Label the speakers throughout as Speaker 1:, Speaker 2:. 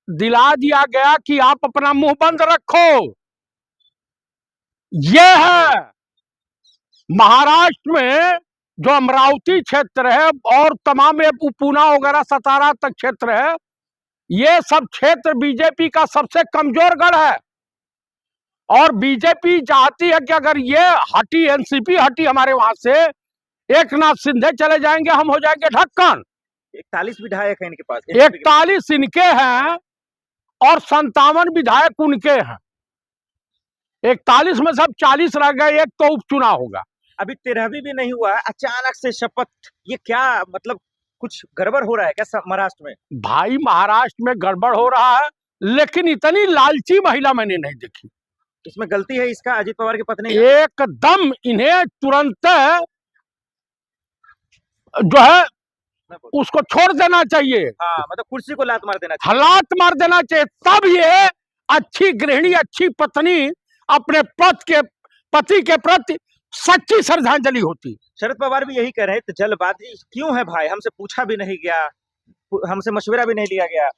Speaker 1: दिला दिया गया कि आप अपना मुंह बंद रखो। ये है महाराष्ट्र में जो अमरावती क्षेत्र है और तमाम पूना वगैरह सतारा तक क्षेत्र है, ये सब क्षेत्र बीजेपी का सबसे कमजोर गढ़ है। और बीजेपी चाहती है कि अगर ये हटी, एनसीपी हटी हमारे वहां से, एकनाथ शिंदे चले जाएंगे, हम हो जाएंगे ढक्कन।
Speaker 2: 41 विधायक है इनके पास,
Speaker 1: 41 इनके हैं और 57 विधायक उनके हैं। 41 में सब 40 रह गए, एक तो उपचुनाव होगा।
Speaker 2: अभी 13वीं भी नहीं हुआ, अचानक से शपथ, ये क्या मतलब कुछ गड़बड़ हो रहा है क्या महाराष्ट्र में?
Speaker 1: भाई महाराष्ट्र में गड़बड़ हो रहा है, लेकिन इतनी लालची महिला मैंने नहीं देखी।
Speaker 2: इसमें गलती है इसका अजीत पवार की पत्नी,
Speaker 1: एकदम इन्हें तुरंत जो है उसको छोड़ देना चाहिए।
Speaker 2: हाँ, मतलब कुर्सी को लात मार देना चाहिए,
Speaker 1: लात मार देना चाहिए, तब ये अच्छी गृहिणी, अच्छी पत्नी अपने पति के प्रति सच्ची श्रद्धांजलि होती।
Speaker 2: शरद पवार भी यही कह रहे हैं, तो जल्दबाजी क्यों है भाई? हमसे पूछा भी नहीं गया, हमसे मशवरा भी नहीं लिया गया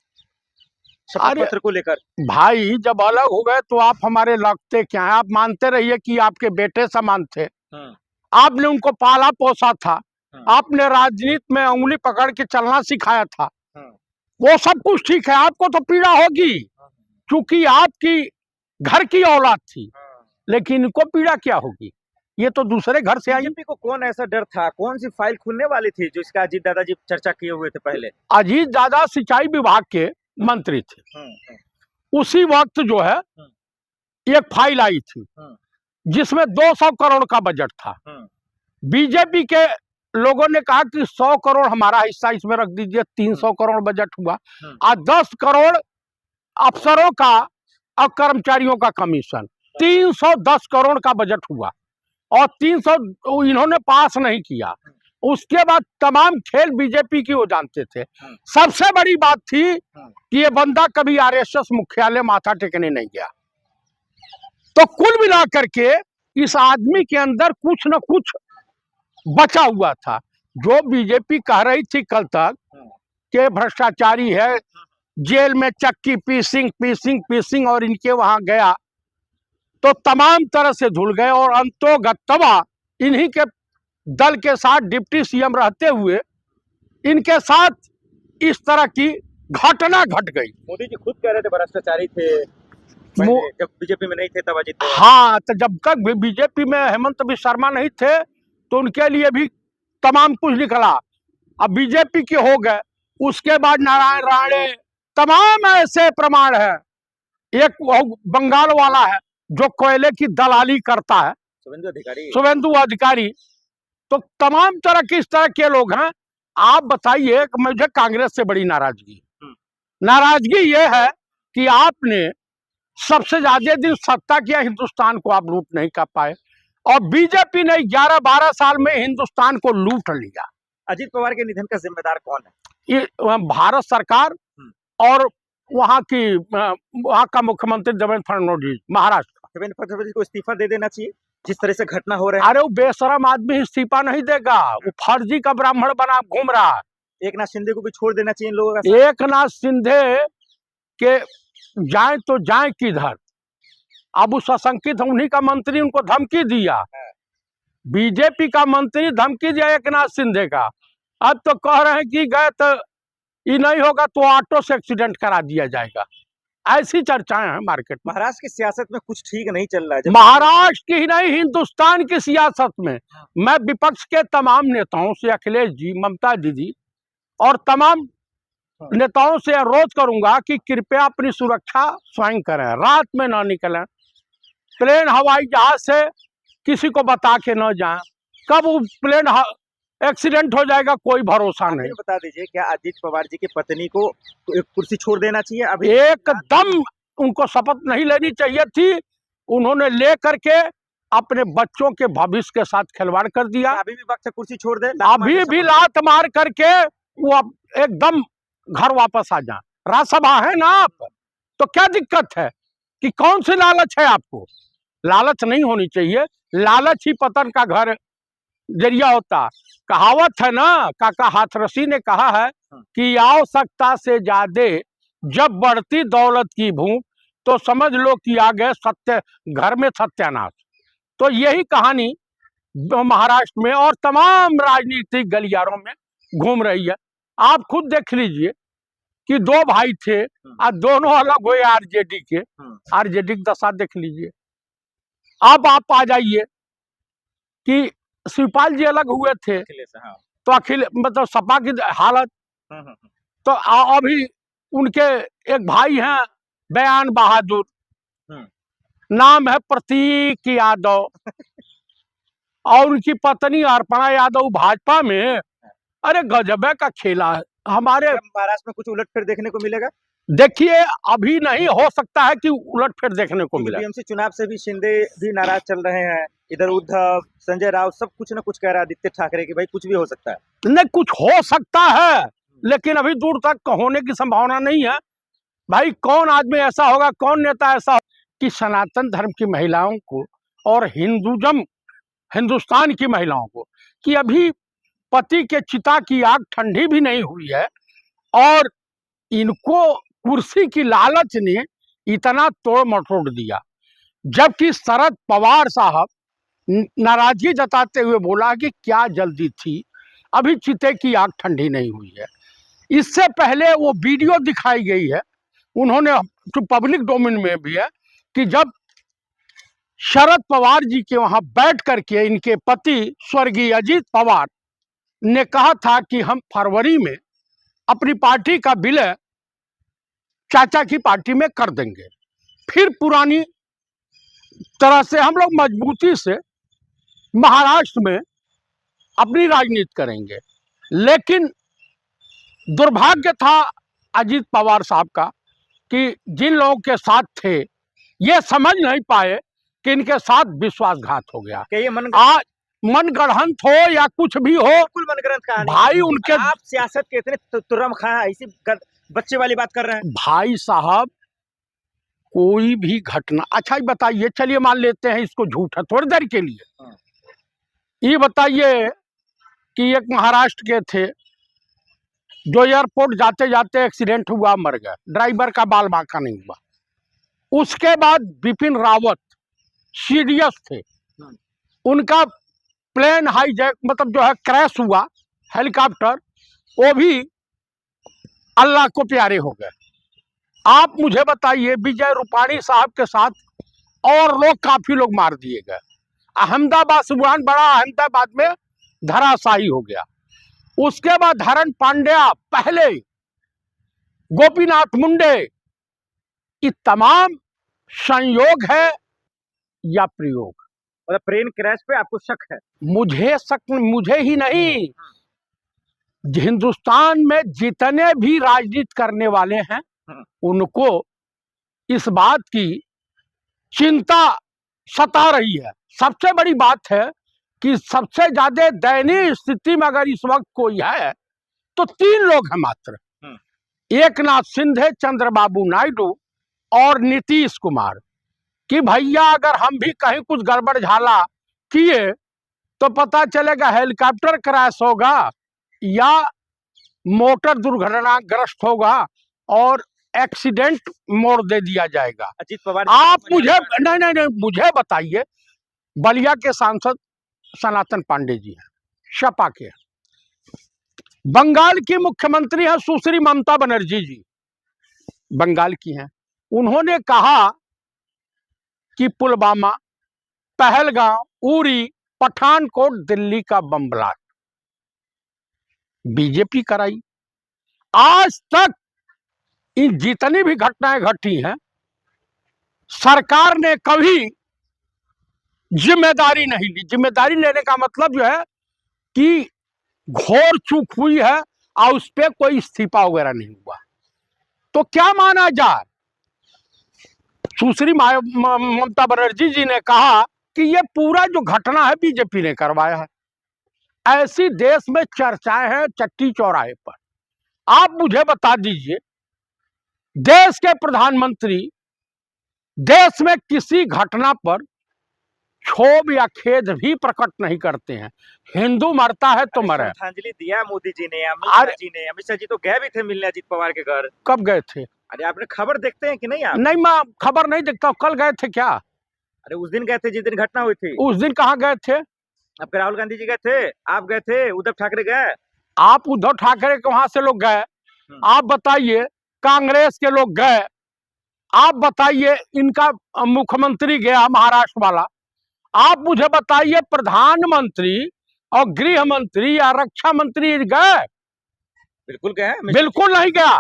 Speaker 2: शपथ पत्र को लेकर। भाई
Speaker 1: जब अलग हो गए तो आप हमारे लगते क्या है? आप मानते रहिए कि आपके बेटे समान थे, आपने उनको पाला पोसा था, आपने राजनीति में उंगली पकड़ के चलना सिखाया था, वो सब कुछ ठीक है। आपको तो पीड़ा होगी क्योंकि आपकी घर की औलाद थी, लेकिन इनको पीड़ा क्या होगी? ये तो दूसरे घर से आई।
Speaker 2: बीजेपी को कौन ऐसा डर था? कौन सी फाइल खुलने वाली थी जो इसका अजीत दादाजी चर्चा किए हुए थे पहले?
Speaker 1: अजीत दादा सिंचाई विभाग के मंत्री थे। उसी वक्त जो है एक फाइल आई थी जिसमें 200 करोड़ का बजट था। बीजेपी के लोगों ने कहा कि 100 करोड़ हमारा हिस्सा इसमें रख दीजिए, 300 करोड़ बजट हुआ। और 10 करोड़ अफसरों का और कर्मचारियों का कमीशन, 310 करोड़ का बजट हुआ और 300 इन्होंने पास नहीं किया। उसके बाद तमाम खेल बीजेपी की वो जानते थे। सबसे बड़ी बात थी कि ये बंदा कभी आरएसएस मुख्यालय माथा टेकने नहीं गया। तो कुल मिलाकर के इस आदमी के अंदर कुछ न कुछ बचा हुआ था। जो बीजेपी कह रही थी कल तक कि भ्रष्टाचारी है, जेल में चक्की पीसिंग और इनके वहां गया, तो तमाम तरह से धुल गए। और अंतोगत्वा इन्हीं के दल के साथ डिप्टी सीएम रहते हुए इनके साथ इस तरह की घटना घट गई।
Speaker 2: मोदी जी खुद कह रहे थे भ्रष्टाचारी थे जब बीजेपी में नहीं थे तब अजीत।
Speaker 1: हाँ, तो जब तक बीजेपी में हेमंत बिस्वा शर्मा नहीं थे तो उनके लिए भी तमाम कुछ निकला। अब बीजेपी के हो गए, उसके बाद नारायण राणे, तमाम ऐसे प्रमाण है। एक बंगाल वाला है जो कोयले की दलाली करता है, शुभेंदु अधिकारी। तो तमाम तरह के इस तरह के लोग हैं। आप बताइए, मुझे कांग्रेस से बड़ी नाराजगी ये है कि आपने सबसे ज्यादा दिन सत्ता किया, हिंदुस्तान को आप लूट नहीं कर पाए, और बीजेपी ने 11-12 साल में हिंदुस्तान को लूट लिया।
Speaker 2: अजीत पवार के निधन का जिम्मेदार कौन है?
Speaker 1: ये भारत सरकार और वहाँ का मुख्यमंत्री देवेंद्र फडणवीस, महाराष्ट्र।
Speaker 2: देवेंद्र फडणवीस को इस्तीफा दे देना चाहिए जिस तरह से घटना हो रहा है।
Speaker 1: अरे वो बेशरम आदमी इस्तीफा नहीं देगा, वो फर्जी का ब्राह्मण बना घूम रहा है।
Speaker 2: एकनाथ शिंदे को भी छोड़ देना चाहिए इन लोगों का।
Speaker 1: एकनाथ शिंदे के जाए तो जाए किधर? अब उस आशंकित उन्हीं का मंत्री उनको धमकी दिया, बीजेपी का मंत्री धमकी दिया एकनाथ शिंदे का। अब तो कह रहे हैं कि गए तो ये नहीं होगा तो ऑटो से एक्सीडेंट करा दिया जाएगा। ऐसी चर्चाएं हैं मार्केट में।
Speaker 2: महाराष्ट्र की सियासत में कुछ ठीक नहीं चल रहा है।
Speaker 1: महाराष्ट्र की ही नहीं, हिंदुस्तान की सियासत में मैं विपक्ष के तमाम नेताओं से, अखिलेश जी, ममता दीदी और तमाम नेताओं से अनुरोध करूंगा कि कृपया अपनी सुरक्षा स्वयं करें, रात में न निकलें, प्लेन हवाई जहाज से किसी को बता के न जाएं। कब वो प्लेन एक्सीडेंट हो जाएगा कोई भरोसा नहीं।
Speaker 2: बता दीजिए, क्या अजीत पवार जी की पत्नी को एक कुर्सी छोड़ देना चाहिए? अभी
Speaker 1: एकदम उनको शपथ नहीं लेनी चाहिए थी। उन्होंने ले करके अपने बच्चों के भविष्य के साथ खिलवाड़ कर दिया।
Speaker 2: अभी भी वक्त कुर्सी छोड़ दे,
Speaker 1: अभी भी लात मार करके वो एकदम घर वापस आ जाए। राज्यसभा है ना आप, तो क्या दिक्कत है कि कौन सी लालच है आपको? लालच नहीं होनी चाहिए, लालच ही पतन का घर जरिया होता। कहावत है ना, काका हाथरसी ने कहा है कि आवश्यकता से ज्यादा जब बढ़ती दौलत की भूख तो समझ लो कि आ गए सत्य, घर में सत्यानाश। तो यही कहानी महाराष्ट्र में और तमाम राजनीतिक गलियारों में घूम रही है। आप खुद देख लीजिए कि दो भाई थे और दोनों अलग हुए आरजेडी के। आरजेडी की दशा देख लीजिए। अब आप आ जाइए कि शिवपाल जी अलग हुए थे तो अखिल मतलब सपा की हालत। तो अभी उनके एक भाई हैं बयान बहादुर, नाम है प्रतीक यादव, और उनकी पत्नी अर्पणा यादव भाजपा में। अरे गजबे का खेला है। हमारे
Speaker 2: महाराष्ट्र में कुछ उलटफेर देखने को मिलेगा?
Speaker 1: देखिए अभी नहीं, हो सकता है कि उलटफेर देखने को मिले।
Speaker 2: बीएमसी चुनाव से भी शिंदे भी नाराज चल रहे हैं, इधर उद्धव, संजय राउत सब कुछ ना कुछ कह रहा है आदित्य ठाकरे की भाई कुछ भी हो सकता है।
Speaker 1: नहीं, कुछ हो सकता है लेकिन अभी दूर तक होने की संभावना नहीं है। भाई कौन आदमी ऐसा होगा, कौन नेता ऐसा होगा कि सनातन धर्म की महिलाओं को और हिंदुस्तान की महिलाओं को, कि अभी पति के चिता की आग ठंडी भी नहीं हुई है और इनको कुर्सी की लालच ने इतना तोड़ मटोड़ दिया। जबकि शरद पवार साहब नाराजगी जताते हुए बोला कि क्या जल्दी थी, अभी चिते की आग ठंडी नहीं हुई है। इससे पहले वो वीडियो दिखाई गई है, उन्होंने जो पब्लिक डोमेन में भी है, कि जब शरद पवार जी के वहां बैठ करके इनके पति स्वर्गीय अजीत पवार ने कहा था कि हम फरवरी में अपनी पार्टी का विलय चाचा की पार्टी में कर देंगे, फिर पुरानी तरह से हम लोग मजबूती से महाराष्ट्र में अपनी राजनीति करेंगे। लेकिन दुर्भाग्य था अजीत पवार साहब का कि जिन लोगों के साथ थे ये समझ नहीं पाए कि इनके साथ विश्वासघात हो गया।
Speaker 2: ये
Speaker 1: आज मनगढ़ंत हो या कुछ भी हो,
Speaker 2: बिल्कुल मनगढ़ंत कहानी
Speaker 1: भाई उनके।
Speaker 2: आप सियासत के इतने तुर्रम खां ऐसी बच्चे वाली बात कर रहे हैं।
Speaker 1: भाई साहब कोई भी घटना, अच्छा ही बताइए, चलिए मान लेते हैं इसको झूठ है थोड़ी देर के लिए, ये बताइए कि एक महाराष्ट्र के थे जो एयरपोर्ट जाते जाते एक्सीडेंट हुआ, मर गए, ड्राइवर का बाल बांका नहीं हुआ। उसके बाद बिपिन रावत सीरियस थे, उनका प्लेन हाईजैक मतलब जो है क्रैश हुआ, हेलीकॉप्टर, वो भी अल्लाह को प्यारे हो गए। आप मुझे बताइए विजय रूपाणी साहब के साथ और लोग काफी लोग मार दिए गए। अहमदाबाद सुबहान बड़ा अहमदाबाद में धराशायी हो गया। उसके बाद हरण पांड्या, पहले गोपीनाथ मुंडे, ये तमाम संयोग है या प्रयोग?
Speaker 2: मतलब प्लेन क्रैश पे आपको शक है?
Speaker 1: मुझे ही नहीं, हिंदुस्तान में जितने भी राजनीति करने वाले हैं उनको इस बात की चिंता सता रही है। सबसे बड़ी बात है कि सबसे ज्यादा दयनीय स्थिति में अगर इस वक्त कोई है तो 3 लोग हैं मात्र, एकनाथ शिंदे, चंद्रबाबू नायडू और नीतीश कुमार। कि भैया अगर हम भी कहीं कुछ गड़बड़ झाला किए तो पता चलेगा हेलीकॉप्टर क्रैश होगा या मोटर दुर्घटनाग्रस्त होगा और एक्सीडेंट मोड़ दे दिया जाएगा।
Speaker 2: अजीत पवार
Speaker 1: आप मुझे नहीं मुझे बताइए, बलिया के सांसद सनातन पांडे जी हैं, सपा के। बंगाल की मुख्यमंत्री हैं सुश्री ममता बनर्जी जी, बंगाल की हैं। उन्होंने कहा कि पुलवामा, पहलगांव, उरी, पठानकोट, दिल्ली का बम ब्लास्ट बीजेपी कराई। आज तक इन जितनी भी घटनाएं घटी हैं सरकार ने कभी जिम्मेदारी नहीं ली। जिम्मेदारी लेने का मतलब जो है कि घोर चूक हुई है और उस पर कोई इस्तीफा वगैरह नहीं हुआ। तो क्या माना जाए? सुश्री ममता बनर्जी जी ने कहा कि ये पूरा जो घटना है बीजेपी ने करवाया है। ऐसी देश में चर्चाएं हैं चट्टी चौराहे पर। आप मुझे बता दीजिए, देश के प्रधानमंत्री देश में किसी घटना पर क्षोभ या खेद भी प्रकट नहीं करते हैं। हिंदू मरता है तो मरे।
Speaker 2: श्रद्धांजलि दिया मोदी जी ने, अमित शाह जी तो गए भी थे मिलने अजीत पवार के घर।
Speaker 1: कब गए थे?
Speaker 2: अरे आपने खबर देखते हैं कि नहीं आप?
Speaker 1: नहीं, मैं खबर नहीं देखता हूँ। कल गए थे क्या?
Speaker 2: अरे उस दिन गए थे जिस दिन घटना हुई थी।
Speaker 1: उस दिन कहाँ गए थे?
Speaker 2: आपके राहुल गांधी जी गए थे, आप गए थे, उद्धव ठाकरे गए?
Speaker 1: आप उद्धव ठाकरे के वहां से लोग गए। आप बताइए, कांग्रेस के लोग गए। आप बताइए, इनका मुख्यमंत्री गया महाराष्ट्र वाला। आप मुझे बताइए, प्रधानमंत्री और गृह मंत्री या रक्षा मंत्री गए?
Speaker 2: बिल्कुल गए हैं।
Speaker 1: बिल्कुल नहीं गया।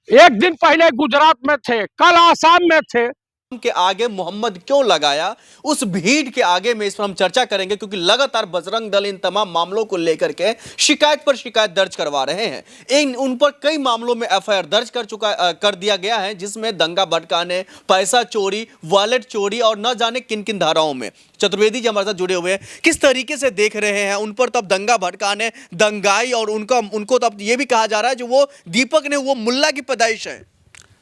Speaker 1: एक दिन पहले गुजरात में थे, कल आसाम में थे।
Speaker 3: के आगे मोहम्मद क्यों लगाया, उस भीड़ के आगे में इस पर हम चर्चा करेंगे, क्योंकि लगातार बजरंग दल इन तमाम मामलों को लेकर के शिकायत पर शिकायत दर्ज करवा रहे हैं। उन पर कई मामलों में एफआईआर दर्ज कर दिया गया है, जिसमें दंगा भड़काने, पैसा चोरी, वॉलेट चोरी और न जाने किन किन धाराओं में। चतुर्वेदी जी हमारे साथ जुड़े हुए हैं, किस तरीके से देख रहे हैं उन पर? तो अब दंगा भड़काने, दंगाई और उनको तो अब ये भी कहा जा रहा है जो वो दीपक ने वो मुल्ला की पैदाइश है।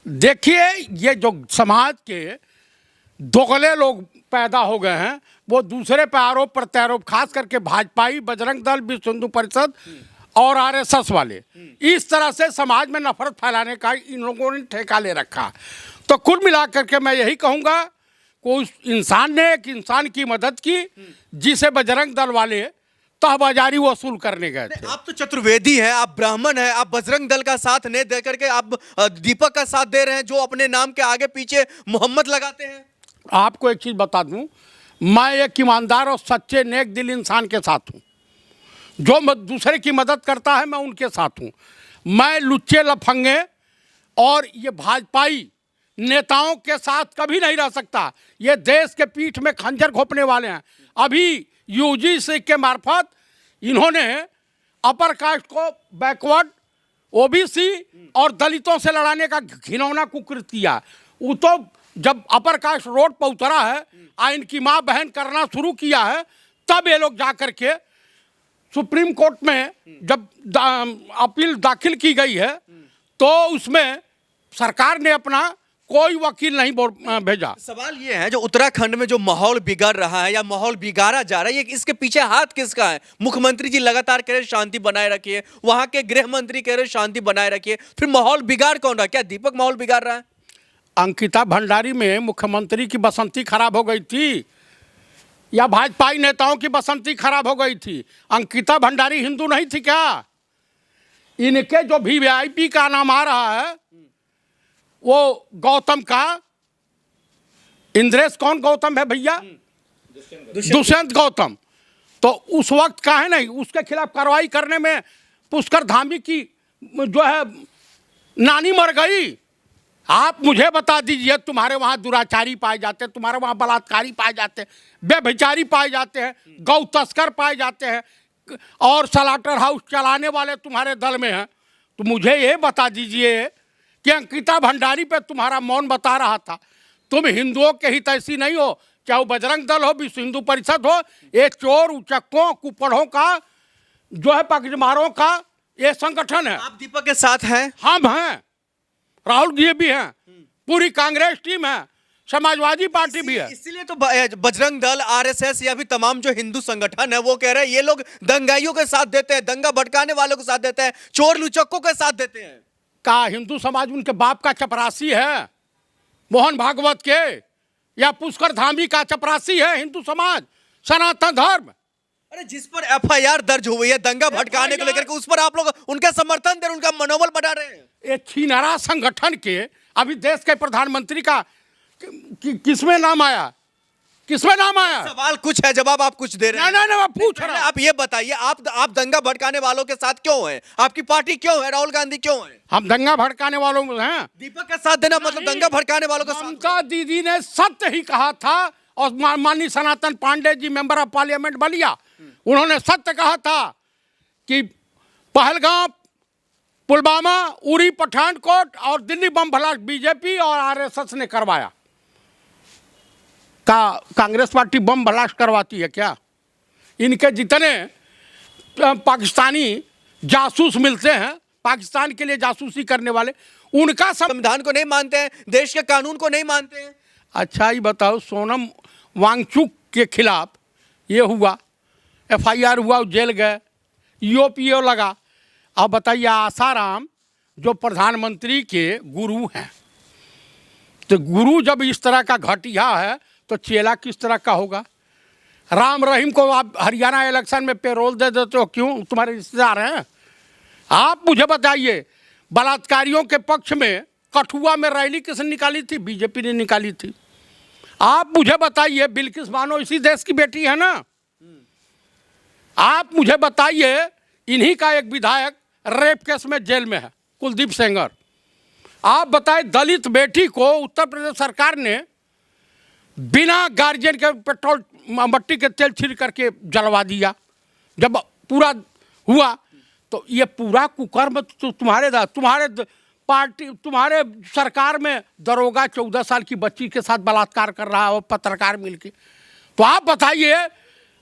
Speaker 1: देखिए, ये जो समाज के दोगले लोग पैदा हो गए हैं, वो दूसरे पे आरोप प्रत्यारोप, खास करके भाजपाई, बजरंग दल, विश्व हिंदू परिषद और आरएसएस वाले, इस तरह से समाज में नफरत फैलाने का इन लोगों ने ठेका ले रखा। तो कुल मिलाकर के मैं यही कहूँगा, कोई इंसान ने एक इंसान की मदद की जिसे बजरंग दल वाले तहबाजारी वसूल करने गए थे।
Speaker 3: आप तो चतुर्वेदी हैं, आप ब्राह्मण हैं, आप बजरंग दल का साथ नहीं दे करके आप दीपक का साथ दे रहे हैं, जो अपने नाम के आगे पीछे मोहम्मद लगाते हैं।
Speaker 1: आपको एक चीज बता दूं, मैं एक ईमानदार और सच्चे नेक दिल इंसान के साथ हूं। जो दूसरे की मदद करता है, मैं उनके साथ हूं। मैं लुच्चे लफंगे और ये भाजपाई नेताओं के साथ कभी नहीं रह सकता। ये देश के पीठ में खंजर घोंपने वाले हैं। अभी यूजीसी के मार्फत इन्होंने अपर कास्ट को बैकवर्ड, ओबीसी और दलितों से लड़ाने का घिनौना कुकृत्य किया। वो तो जब अपर कास्ट रोड पर उतरा है, आइन की माँ बहन करना शुरू किया है, तब ये लोग जाकर के सुप्रीम कोर्ट में जब अपील दाखिल की गई है, तो उसमें सरकार ने अपना कोई वकील नहीं भेजा।
Speaker 3: सवाल ये है, जो उत्तराखंड में जो माहौल बिगड़ रहा है या माहौल बिगाड़ा जा रहा है, ये इसके पीछे हाथ किसका है? मुख्यमंत्री जी लगातार कह रहे शांति बनाए रखिए, वहां के गृह मंत्री कह रहे शांति बनाए रखिए, फिर माहौल बिगाड़ कौन रहा है? क्या दीपक माहौल बिगाड़ रहा है?
Speaker 1: अंकिता भंडारी में मुख्यमंत्री की बसंती खराब हो गई थी या भाजपाई नेताओं की बसंती खराब हो गई थी? अंकिता भंडारी हिंदू नहीं थी क्या? इनके जो वीवीआईपी का नाम आ रहा है, वो गौतम का, इंद्रेश कौन गौतम है भैया? दुष्यंत गौतम। तो उस वक्त का है नहीं, उसके खिलाफ कार्रवाई करने में पुष्कर धामी की जो है नानी मर गई। आप मुझे बता दीजिए, तुम्हारे वहाँ दुराचारी पाए जाते हैं, तुम्हारे वहाँ बलात्कारी पाए जाते हैं, बेभिचारी पाए जाते हैं, गौ तस्कर पाए जाते हैं, और स्लाटर हाउस चलाने वाले तुम्हारे दल में हैं। तो मुझे ये बता दीजिए कि अंकिता भंडारी पे तुम्हारा मौन बता रहा था। तुम हिंदुओं के हित ऐसी नहीं हो, चाहे वो बजरंग दल हो, विश्व हिंदू परिषद हो, ये चोर उचक्कों कुपड़ों का जो है, पगजमारों का ये संगठन है।
Speaker 3: आप दीपक के साथ हैं?
Speaker 1: हम हैं, राहुल जी भी हैं, पूरी कांग्रेस टीम है, समाजवादी पार्टी भी है।
Speaker 3: इसीलिए तो बजरंग दल, आरएसएस या भी तमाम जो हिंदू संगठन है वो कह रहे हैं ये लोग दंगाइयों के साथ देते हैं, दंगा भड़काने वालों के साथ देते हैं, चोर लुचक्कों के साथ देते हैं।
Speaker 1: का हिंदू समाज उनके बाप का चपरासी है, मोहन भागवत के, या पुष्कर धामी का चपरासी है हिंदू समाज, सनातन धर्म?
Speaker 3: अरे जिस पर एफआईआर दर्ज हुई है दंगा भड़काने को लेकर के, उस पर आप लोग उनका समर्थन दे, उनका मनोबल बढ़ा रहे हैं।
Speaker 1: एक छिनारा संगठन के अभी देश के प्रधानमंत्री का किसमें नाम आया? किसमें नाम आया?
Speaker 3: सवाल कुछ है, जवाब आप कुछ दे रहे हैं।
Speaker 1: नहीं, मैं पूछ रहा हूं।
Speaker 3: आप ये बताइए, आप दंगा भड़काने वालों के साथ क्यों हैं? आपकी पार्टी क्यों है? राहुल गांधी क्यों है?
Speaker 1: हम दंगा भड़काने वालों में हैं।
Speaker 3: दीपक का साथ देना मतलब दंगा भड़काने वालों का साथ?
Speaker 1: ममता दीदी ने सत्य ही कहा था, और माननीय सनातन Pandey ji, member of parliament Ballia, उन्होंने सत्य कहा था कि पहलगाम, पुलवामा, उरी, पठानकोट और दिल्ली बम ब्लास्ट बीजेपी और आरएसएस ने करवाया। कांग्रेस पार्टी बम ब्लास्ट करवाती है क्या? इनके जितने पाकिस्तानी जासूस मिलते हैं, पाकिस्तान के लिए जासूसी करने वाले, उनका
Speaker 3: संविधान को नहीं मानते हैं, देश के कानून को नहीं मानते हैं।
Speaker 1: अच्छा ही बताओ, सोनम वांगचुक के खिलाफ ये हुआ, एफआईआर हुआ, जेल गए, ईओपीओ लगा। अब बताइए, आसाराम जो प्रधानमंत्री के गुरु हैं। तो गुरु जब इस तरह का घटिया है तो चेला किस तरह का होगा। राम रहीम को आप हरियाणा इलेक्शन में पेरोल दे देते हो, क्यों? तुम्हारे रिश्तेदार हैं। आप मुझे बताइए, बलात्कारियों के पक्ष में कठुआ में रैली किसने निकाली थी? बीजेपी ने निकाली थी। आप मुझे बताइए, बिल्किस बानो इसी देश की बेटी है ना। आप मुझे बताइए, इन्हीं का एक विधायक रेप केस में जेल में है, कुलदीप सेंगर। आप बताएं, दलित बेटी को उत्तर प्रदेश सरकार ने बिना गार्जियन के पेट्रोल मट्टी के तेल छिड़क करके जलवा दिया। जब पूरा हुआ तो ये पूरा कुकर्म तो तुम्हारे पार्टी, तुम्हारे सरकार में दरोगा 14 साल की बच्ची के साथ बलात्कार कर रहा है और पत्रकार मिलके। तो आप बताइए,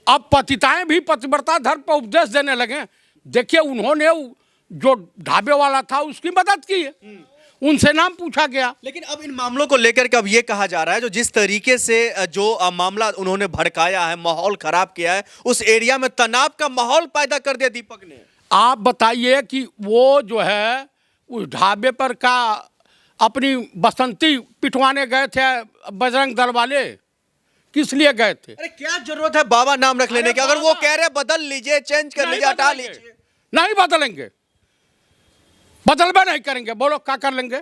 Speaker 1: अब पतिताएं भी पतिव्रता धर्म पर उपदेश देने लगे। देखिए, उन्होंने जो ढाबे वाला था उसकी मदद की है, उनसे नाम पूछा गया।
Speaker 3: लेकिन अब इन मामलों को लेकर के अब ये कहा जा रहा है, जो जिस तरीके से जो मामला उन्होंने भड़काया है, माहौल खराब किया है, उस एरिया में तनाव का माहौल पैदा कर दिया दीपक ने।
Speaker 1: आप बताइए कि वो जो है उस ढाबे पर का अपनी बसंती पिटवाने गए थे बजरंग दल वाले, किस लिए गए थे?
Speaker 3: अरे क्या जरूरत है बाबा नाम रख लेने की? अगर वो कह रहे बदल लीजिए, चेंज कर लीजिए, हटा लीजिए।
Speaker 1: नहीं बदलेंगे, बदलबे नहीं करेंगे। बोलो क्या कर लेंगे?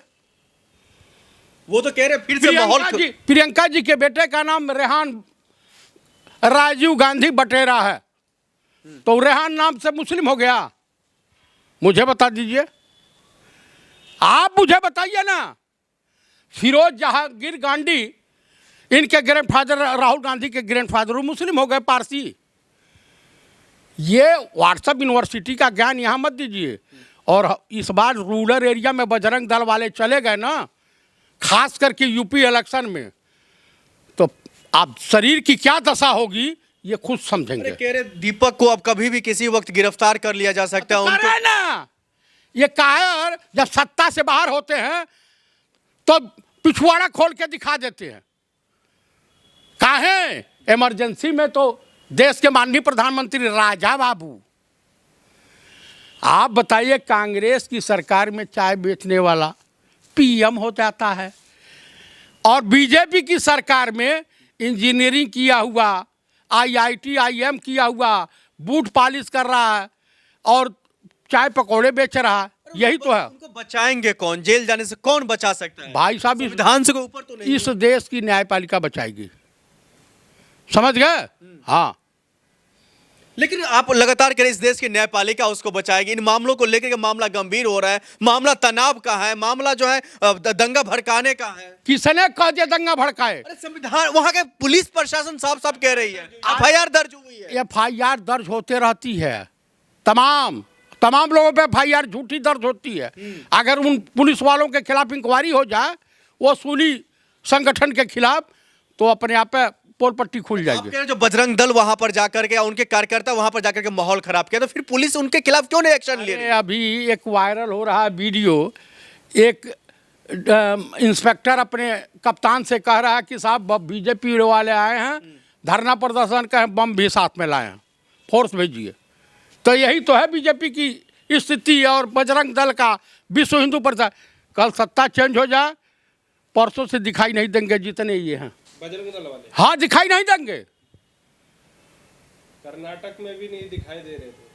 Speaker 3: वो तो कह रहे फिर से माहौल।
Speaker 1: प्रियंका जी के बेटे का नाम रेहान राजीव गांधी बटेरा है, तो रेहान नाम से मुस्लिम हो गया? मुझे बता दीजिए, आप मुझे बताइए ना। फिरोज जहांगीर गांधी, इनके ग्रैंडफादर राहुल गांधी के ग्रैंडफादर मुस्लिम हो गए, पारसी। ये व्हाट्सएप यूनिवर्सिटी का ज्ञान यहाँ मत दीजिए। और इस बार रूरल एरिया में बजरंग दल वाले चले गए ना, खास करके यूपी इलेक्शन में, तो आप शरीर की क्या दशा होगी ये खुद समझेंगे।
Speaker 3: कह रहे दीपक को अब कभी भी किसी वक्त गिरफ्तार कर लिया जा सकता है।
Speaker 1: उनको ना, ये कायर जब सत्ता से बाहर होते हैं तो पिछवाड़ा खोल के दिखा देते हैं। काहे? इमरजेंसी में तो देश के माननीय प्रधानमंत्री राजा बाबू। आप बताइए, कांग्रेस की सरकार में चाय बेचने वाला पीएम हो जाता है, और बीजेपी की सरकार में इंजीनियरिंग किया हुआ, आईआईटी आईएम किया हुआ, बूट पॉलिश कर रहा है और चाय पकौड़े बेच रहा है। यही तो है।
Speaker 3: उनको बचाएंगे कौन? जेल जाने से कौन बचा सकता है?
Speaker 1: भाई साहब,
Speaker 3: संविधान से ऊपर तो नहीं।
Speaker 1: इस देश की न्यायपालिका बचाएगी, समझ गए? हाँ,
Speaker 3: लेकिन आप लगातार कह रहे इस देश की न्यायपालिका उसको बचाएगी। इन मामलों को लेकर के मामला गंभीर हो रहा है, मामला तनाव का है, मामला जो है दंगा भड़काने का है।
Speaker 1: किसने कह दिया दंगा भड़काए?
Speaker 3: अरे संविधान, वहां के पुलिस प्रशासन साफ साफ कह रही है, एफआईआर दर्ज हुई है।
Speaker 1: एफआईआर दर्ज होते रहती है, तमाम लोगों पे एफआईआर झूठी दर्ज होती है। अगर उन पुलिस वालों के खिलाफ इंक्वायरी हो जाए, वो सूली संगठन के खिलाफ, तो अपने आप पे पोल पट्टी खुल जाएगी।
Speaker 3: जो बजरंग दल वहां पर जाकर के, उनके कार्यकर्ता वहां पर जाकर के माहौल खराब किया, तो फिर पुलिस उनके खिलाफ क्यों नहीं एक्शन ले रही?
Speaker 1: अभी एक वायरल हो रहा है वीडियो, एक इंस्पेक्टर अपने कप्तान से कह रहा है कि साहब बीजेपी वाले आए हैं, धरना प्रदर्शन का बम भी साथ में लाए हैं, फोर्स भेजिए। तो यही तो है बीजेपी की स्थिति और बजरंग दल का, विश्व हिंदू परिषद। कल सत्ता चेंज हो जाए, परसों से दिखाई नहीं देंगे जितने ये हैं
Speaker 4: बजरंग दल वाले।
Speaker 1: हाँ, दिखाई नहीं देंगे।
Speaker 4: कर्नाटक में भी नहीं दिखाई दे रहे थे।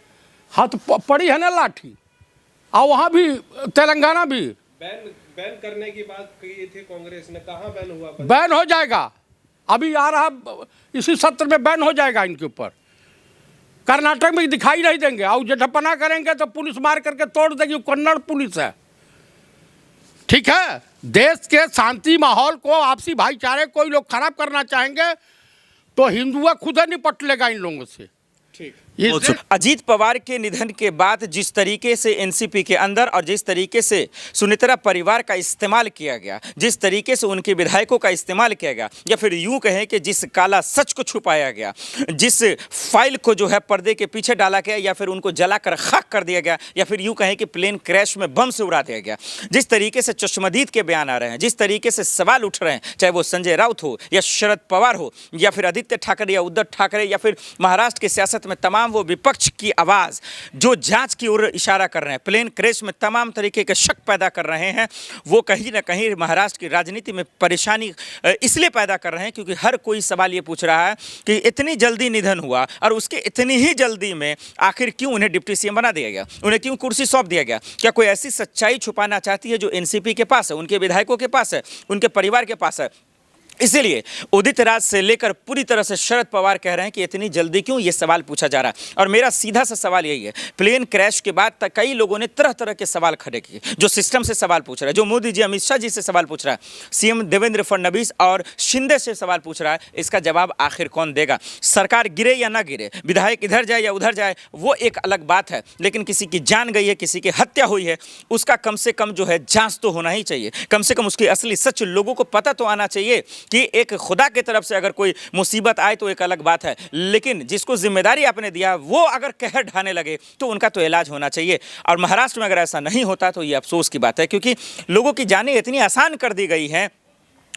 Speaker 1: हाँ, तो पड़ी है ना लाठी, और वहाँ भी तेलंगाना भी
Speaker 4: बैन करने की बात की थी कांग्रेस ने, कहाँ बैन हुआ?
Speaker 1: बैन हो जाएगा, अभी आ रहा इसी सत्र में बैन हो जाएगा इनके ऊपर। कर्नाटक में दिखाई नहीं देंगे, और जठपना करेंगे तो पुलिस मार करके तोड़ देगी। कन्नड़ पुलिस है, ठीक है। देश के शांति माहौल को, आपसी भाईचारे को लोग खराब करना चाहेंगे तो हिंदुआ खुद निपट लेगा इन लोगों से।
Speaker 4: ठीक।
Speaker 2: अजीत पवार के निधन के बाद जिस तरीके से एनसीपी के अंदर और जिस तरीके से सुनेत्रा परिवार का इस्तेमाल किया गया, जिस तरीके से उनके विधायकों का इस्तेमाल किया गया, या फिर यूं कहें कि जिस काला सच को छुपाया गया, जिस फाइल को जो है पर्दे के पीछे डाला गया, या फिर उनको जलाकर खाक कर दिया गया, या फिर यूं कहें कि प्लेन क्रैश में बम से उड़ा दिया गया, जिस तरीके से चश्मदीद के बयान आ रहे हैं, जिस तरीके से सवाल उठ रहे हैं, चाहे वो संजय राउत हो या शरद पवार हो या फिर आदित्य ठाकरे या उद्धव ठाकरे या फिर महाराष्ट्र की सियासत में तमाम तमाम वो विपक्ष की आवाज़ जो जांच की ओर इशारा कर रहे हैं, प्लेन क्रैश में तमाम तरीके के शक पैदा कर रहे हैं, वो कहीं ना कहीं महाराष्ट्र की राजनीति में परेशानी इसलिए पैदा कर रहे हैं क्योंकि हर कोई सवाल ये पूछ रहा है कि इतनी जल्दी निधन हुआ और उसके इतनी ही जल्दी में आखिर क्यों उन्हें डिप्टी सीएम बना दिया गया, उन्हें क्यों कुर्सी सौंप दिया गया। क्या कोई ऐसी सच्चाई छुपाना चाहती है जो एनसीपी के पास है, उनके विधायकों के पास है, उनके परिवार के पास है। इसीलिए उदित राज से लेकर पूरी तरह से शरद पवार कह रहे हैं कि इतनी जल्दी क्यों, ये सवाल पूछा जा रहा है। और मेरा सीधा सा सवाल यही है, प्लेन क्रैश के बाद तक कई लोगों ने तरह तरह के सवाल खड़े किए, जो सिस्टम से सवाल पूछ रहा है, जो मोदी जी अमित शाह जी से सवाल पूछ रहा है, सीएम देवेंद्र फडणवीस और शिंदे से सवाल पूछ रहा है, इसका जवाब आखिर कौन देगा। सरकार गिरे या ना गिरे, विधायक इधर जाए या उधर जाए, वो एक अलग बात है, लेकिन किसी की जान गई है, किसी की हत्या हुई है, उसका कम से कम जो है जांच तो होना ही चाहिए। कम से कम उसकी असली सच लोगों को पता तो आना चाहिए कि एक खुदा की तरफ से अगर कोई मुसीबत आए तो एक अलग बात है, लेकिन जिसको जिम्मेदारी आपने दिया वो अगर कहर ढाने लगे तो उनका तो इलाज होना चाहिए। और महाराष्ट्र में अगर ऐसा नहीं होता तो ये अफसोस की बात है, क्योंकि लोगों की जानें इतनी आसान कर दी गई हैं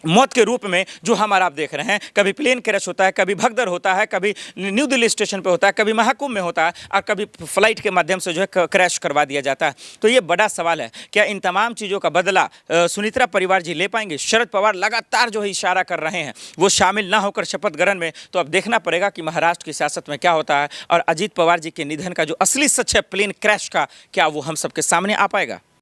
Speaker 2: मौत के रूप में, जो हम और आप देख रहे हैं। कभी प्लेन क्रैश होता है, कभी भगदड़ होता है, कभी न्यू दिल्ली स्टेशन पे होता है, कभी महाकुंभ में होता है, और कभी फ्लाइट के माध्यम से जो है क्रैश करवा दिया जाता है। तो ये बड़ा सवाल है, क्या इन तमाम चीज़ों का बदला सुनित्रा परिवार जी ले पाएंगे। शरद पवार लगातार जो है इशारा कर रहे हैं वो शामिल ना होकर शपथ ग्रहण में, तो अब देखना पड़ेगा कि महाराष्ट्र की सियासत में क्या होता है और अजीत पवार जी के निधन का जो असली सच है प्लेन क्रैश का, क्या वो हम सबके सामने आ पाएगा।